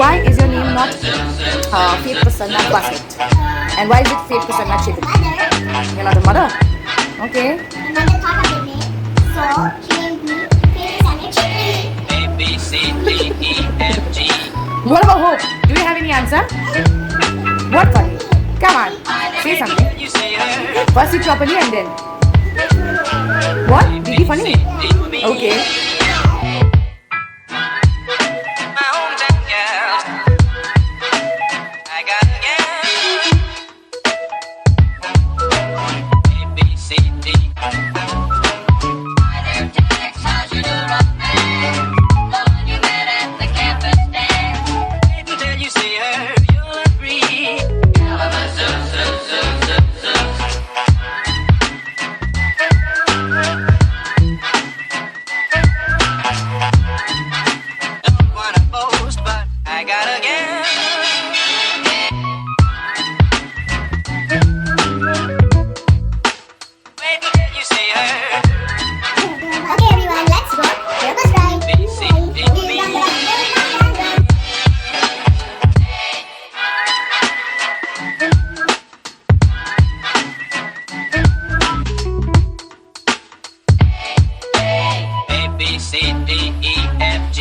why is your name not Faith Prasanna Basit? And why is it Faith Prasanna Chidri? You're not a mother? Okay. My mother thought of the name, so she named me Faith Prasanna Chidri. A B C D E F G. What about Hope? Do you have any answer? What funny? Come on, say something. You see her. First it properly and then. What? Did he funny? Okay. My hometown girl. I got a girl. A B C D. Wait until you see her, you'll agree. Don't wanna boast, but I got a girl. Wait until you see her. Okay, everyone, let's go. Help us ride. B C D B. A B C D E F G.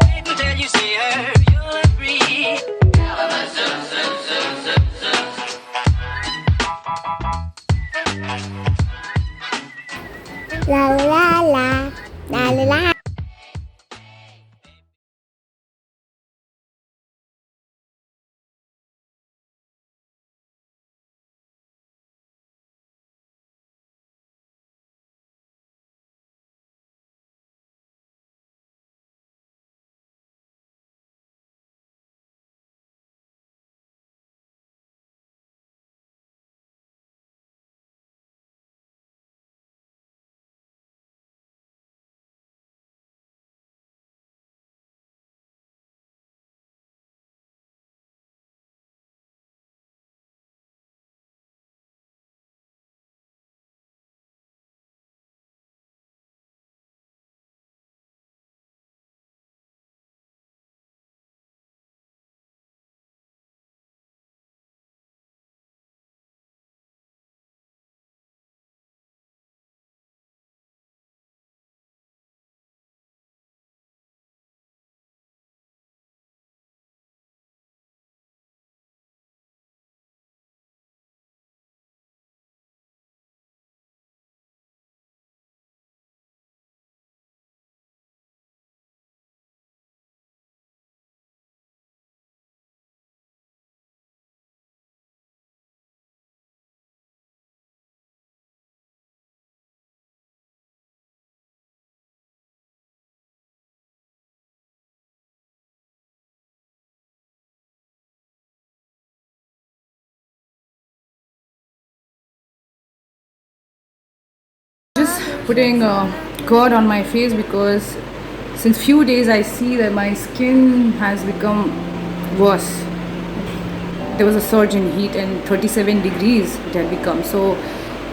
Wait until you see her, you'll agree. La la la, la la la. Just putting curd on my face because since few days I see that my skin has become worse. There was a surge in heat and 37 degrees it had become, so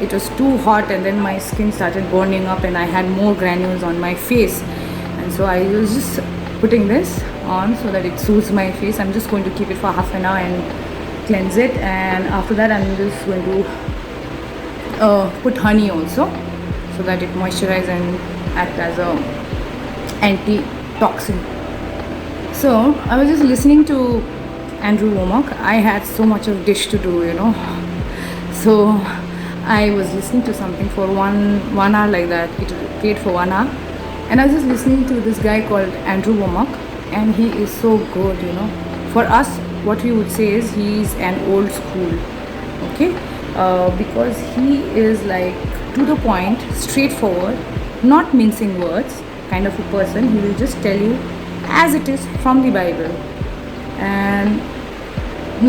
it was too hot, and then my skin started burning up and I had more granules on my face, and so I was just putting this on so that it soothes my face. I'm just going to keep it for half an hour and cleanse it, and after that I'm just going to put honey also so that it moisturizes and act as a anti-toxin. So I was just listening to Andrew Wommack. I had so much of dish to do, so I was listening to something for one hour like that. It played for 1 hour, and I was just listening to this guy called Andrew Wommack, and he is so good. For us, what we would say is he's an old school, okay, because he is like to the point, straightforward, not mincing words kind of a person. He will just tell you as it is from the Bible. And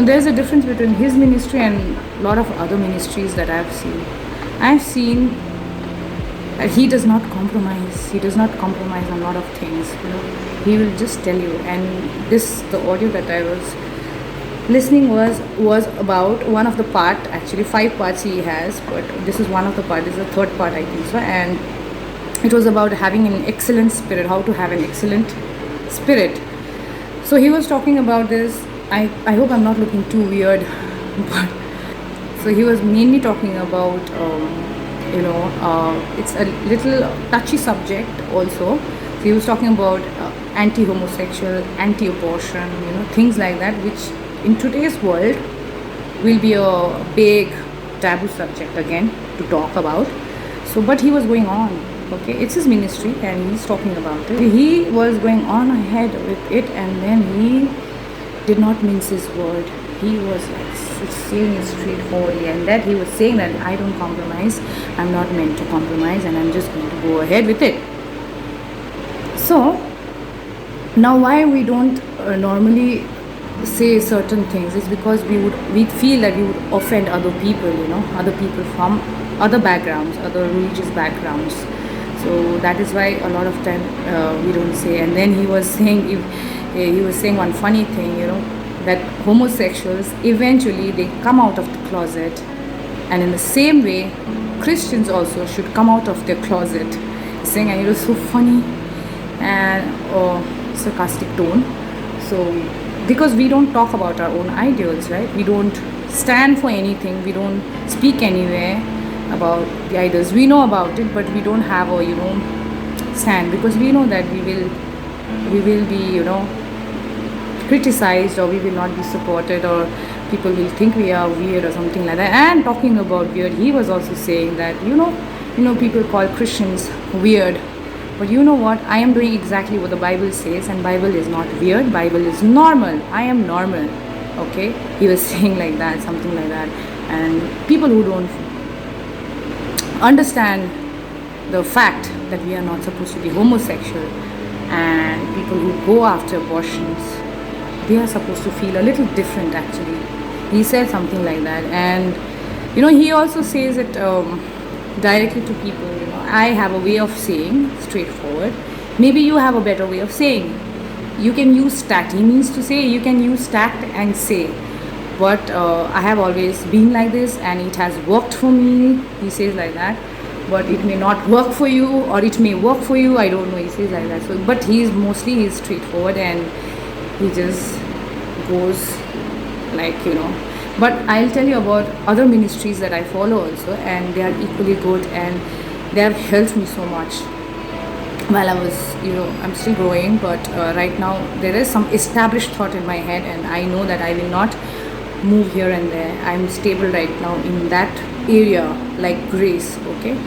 there's a difference between his ministry and a lot of other ministries that I've seen that he does not compromise. He does not compromise on a lot of things. He will just tell you. And the audio that I was listening was about one of the part. Actually 5 parts he has, but this is one of the part. This is the third part, I think so. And it was about having an excellent spirit, how to have an excellent spirit. So he was talking about this. I hope I'm not looking too weird, but so he was mainly talking about it's a little touchy subject also. So he was talking about anti-homosexual, anti-abortion, things like that, which in today's world will be a big taboo subject again to talk about. So but he was going on, okay, it's his ministry and he's talking about it. He was going on ahead with it, and then he did not mince his word. He was like saying it straightforwardly, and that he was saying that I don't compromise, I'm not meant to compromise, and I'm just going to go ahead with it. So now why we don't normally say certain things is because we feel that we would offend other people, other people from other backgrounds, other religious backgrounds. So that is why a lot of time we don't say. And then he was saying one funny thing, that homosexuals eventually they come out of the closet, and in the same way Christians also should come out of their closet. Saying, and it was so funny and sarcastic tone. So because we don't talk about our own ideals, right? We don't stand for anything, we don't speak anywhere about the ideals. We know about it, but we don't have a stand, because we know that we will be criticized, or we will not be supported, or people will think we are weird or something like that. And talking about weird, he was also saying that people call Christians weird, but you know what, I am doing exactly what the Bible says, and Bible is not weird, Bible is normal. I am normal, okay? He was saying like that, something like that. And people who don't understand the fact that we are not supposed to be homosexual, and people who go after abortions, they are supposed to feel a little different actually. He said something like that. And he also says it directly to people. I have a way of saying straightforward, maybe you have a better way of saying. You can use tact, he means to say you can use tact and say, but I have always been like this and it has worked for me, he says like that. But it may not work for you, or it may work for you, I don't know, he says like that. So but he's straightforward, and he just goes like but I'll tell you about other ministries that I follow also, and they are equally good, and they have helped me so much while I was I'm still growing. But right now there is some established thought in my head, and I know that I will not move here and there. I'm stable right now in that area, like grace, okay?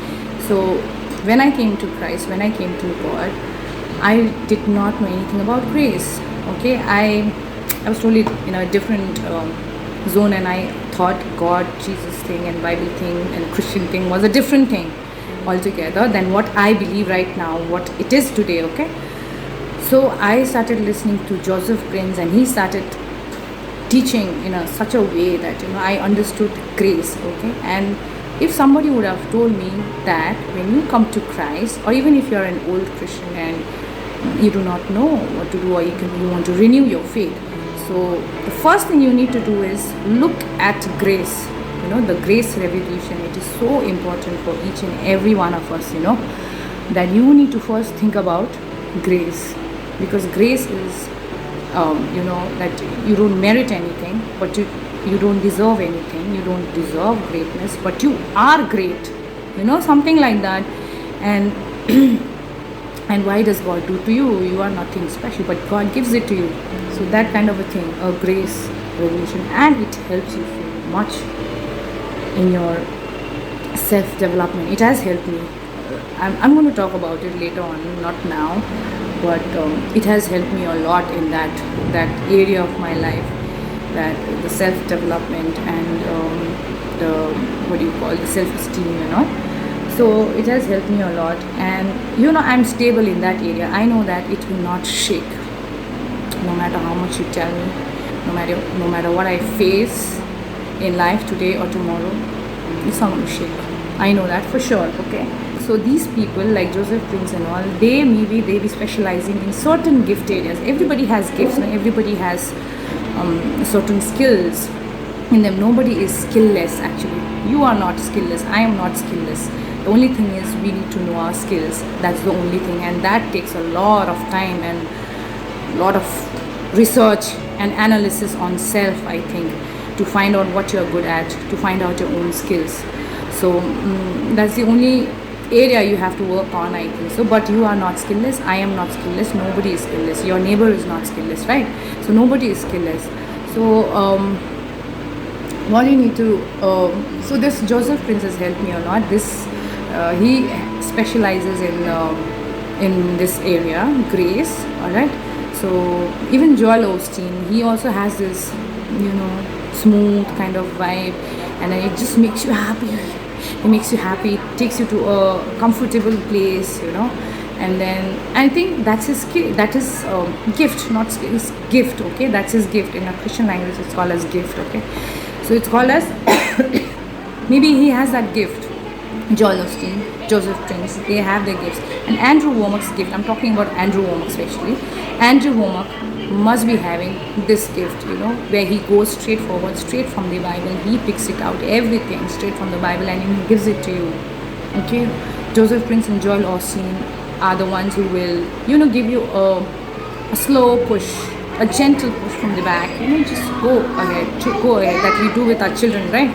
So when I came to Christ, when I came to God, I did not know anything about grace, okay? I was totally in a different zone, and I thought God, Jesus thing and Bible thing and Christian thing was a different thing altogether than what I believe right now, what it is today, okay? So I started listening to Joseph Prince, and he started teaching in such a way that I understood grace, okay? And if somebody would have told me that when you come to Christ, or even if you're an old Christian and you do not know what to do, or you want to renew your faith, so the first thing you need to do is look at grace, the grace revolution. It is so important for each and every one of us, that you need to first think about grace, because grace is that you don't merit anything, but you don't deserve anything, you don't deserve greatness, but you are great, something like that. And and why does God do to you? You are nothing special, but God gives it to you. So that kind of a thing, a grace revolution, and it helps you so much in your self-development. It has helped me. I'm going to talk about it later on, not now, but it has helped me a lot in that area of my life, that the self-development and the self-esteem, So it has helped me a lot, and I'm stable in that area. I know that it will not shake, no matter how much you tell me, no matter what I face in life today or tomorrow, it's not going to shake. I know that for sure, okay? So these people like Joseph Prince and all, they be specializing in certain gift areas. Everybody has gifts, everybody has certain skills, in them. Nobody is skillless actually. You are not skillless, I am not skillless. The only thing is we need to know our skills. That's the only thing, and that takes a lot of time and a lot of research and analysis on self, I think, to find out what you're good at, to find out your own skills. So that's the only area you have to work on, I think so. But you are not skillless, I am not skillless, nobody is skillless, your neighbor is not skillless, right? So nobody is skillless. So what you need to so this Joseph Prince has helped me a lot. This he specializes in this area, grace, all right. So even Joel Osteen, he also has this, you know, smooth kind of vibe, and it just makes you happy. It makes you happy, it takes you to a comfortable place, you know. And then I think that's his gift, not skill, his gift, okay. That's his gift. In a Christian language it's called as gift, okay. So it's called as maybe he has that gift. Joel Osteen, Joseph Prince, they have their gifts. And Andrew Wommack's gift, I'm talking about Andrew Wommack especially. Andrew Wommack must be having this gift, you know, where he goes straight forward, straight from the Bible. He picks it out, everything straight from the Bible, and he gives it to you, okay. Joseph Prince and Joel Osteen are the ones who will, you know, give you a slow push, a gentle push from the back, you know, just go ahead, that we do with our children, right,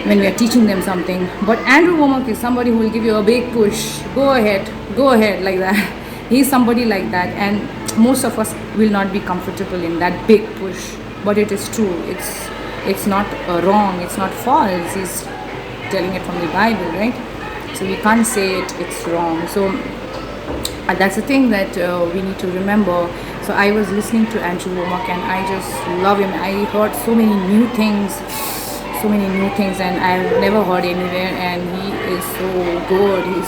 when we are teaching them something. But Andrew Wommack is somebody who will give you a big push, go ahead, like that. He's somebody like that, and most of us will not be comfortable in that big push, but it is true. It's not wrong, it's not false. He's telling it from the Bible, right? So we can't say it's wrong. So that's the thing that we need to remember. So I was listening to Andrew Wommack, and I just love him. I heard so many new things, and I've never heard anywhere, and he is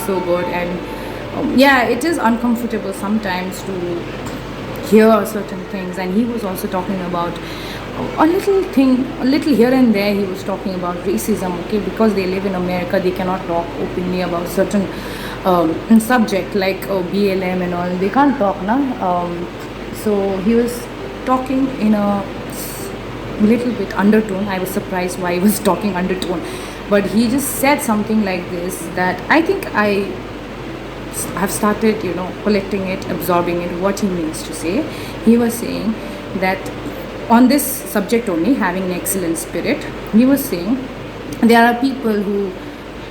so good. And yeah, it is uncomfortable sometimes to hear certain things. And he was also talking about a little here and there. He was talking about racism, okay, because they live in America, they cannot talk openly about certain subject like BLM and all. They can't talk now. So he was talking in a little bit undertone. I was surprised why he was talking undertone, but he just said something like this, that I think I have started, you know, collecting it, absorbing it, what he means to say. He was saying that on this subject only, having an excellent spirit, he was saying there are people who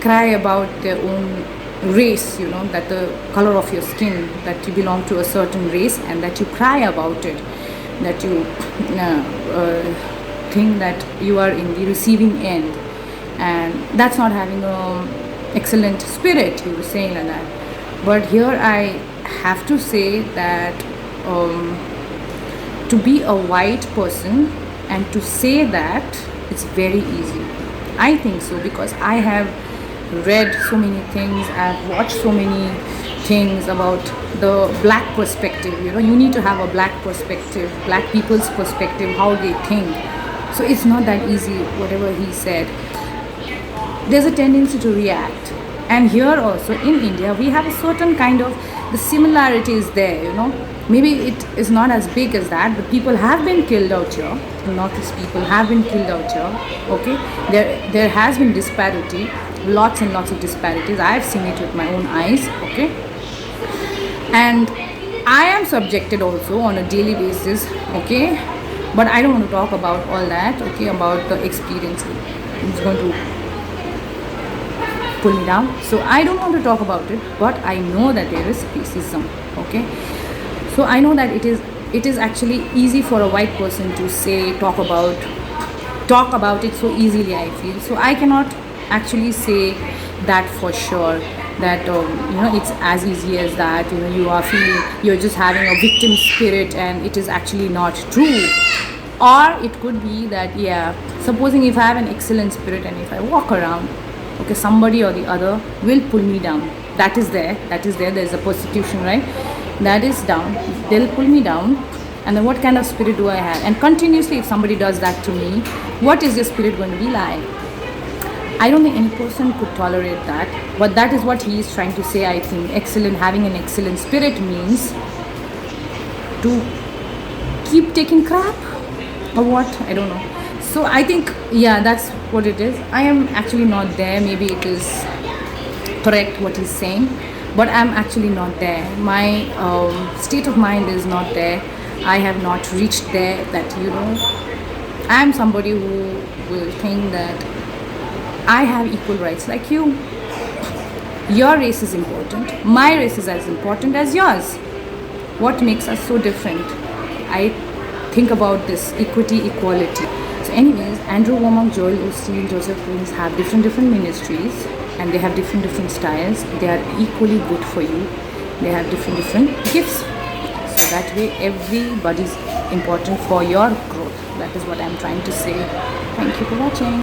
cry about their own race, you know, that the color of your skin, that you belong to a certain race, and that you cry about it, that you think that you are in the receiving end, and that's not having an excellent spirit. He was saying like that. But here I have to say that to be a white person and to say that, it's very easy. I think so, because I have read so many things, I've watched so many things about the black perspective. You know, you need to have a black perspective, black people's perspective, how they think. So it's not that easy, whatever he said. There's a tendency to react. And here also in India, we have a certain kind of, the similarity is there, you know. Maybe it is not as big as that, but people have been killed out here. Northeast people have been killed out here, okay. There has been disparity, lots and lots of disparities. I have seen it with my own eyes, okay. And I am subjected also on a daily basis, okay. But I don't want to talk about all that, okay, about the experience. It's going to pull me down. So I don't want to talk about it, but I know that there is racism, okay. So I know that it is actually easy for a white person to say, talk about it so easily, I feel. So I cannot actually say that for sure, that you know, it's as easy as that. You know, you're just having a victim spirit, and it is actually not true. Or it could be that, yeah, supposing if I have an excellent spirit and if I walk around, okay, somebody or the other will pull me down. That is there. There's a persecution, right? That is down. They'll pull me down. And then what kind of spirit do I have? And continuously, if somebody does that to me, what is your spirit going to be like? I don't think any person could tolerate that. But that is what he is trying to say, I think. Having an excellent spirit means to keep taking crap or what? I don't know. So I think, yeah, that's what it is. I am actually not there. Maybe it is correct what he's saying, but I'm actually not there. My state of mind is not there. I have not reached there that, I'm somebody who will think that I have equal rights like you. Your race is important. My race is as important as yours. What makes us so different? I think about this equity, equality. So anyways, Andrew Wommack, Joel Osteen, Joseph Prince have different ministries, and they have different styles. They are equally good for you. They have different gifts. So that way everybody's important for your growth. That is what I'm trying to say. Thank you for watching.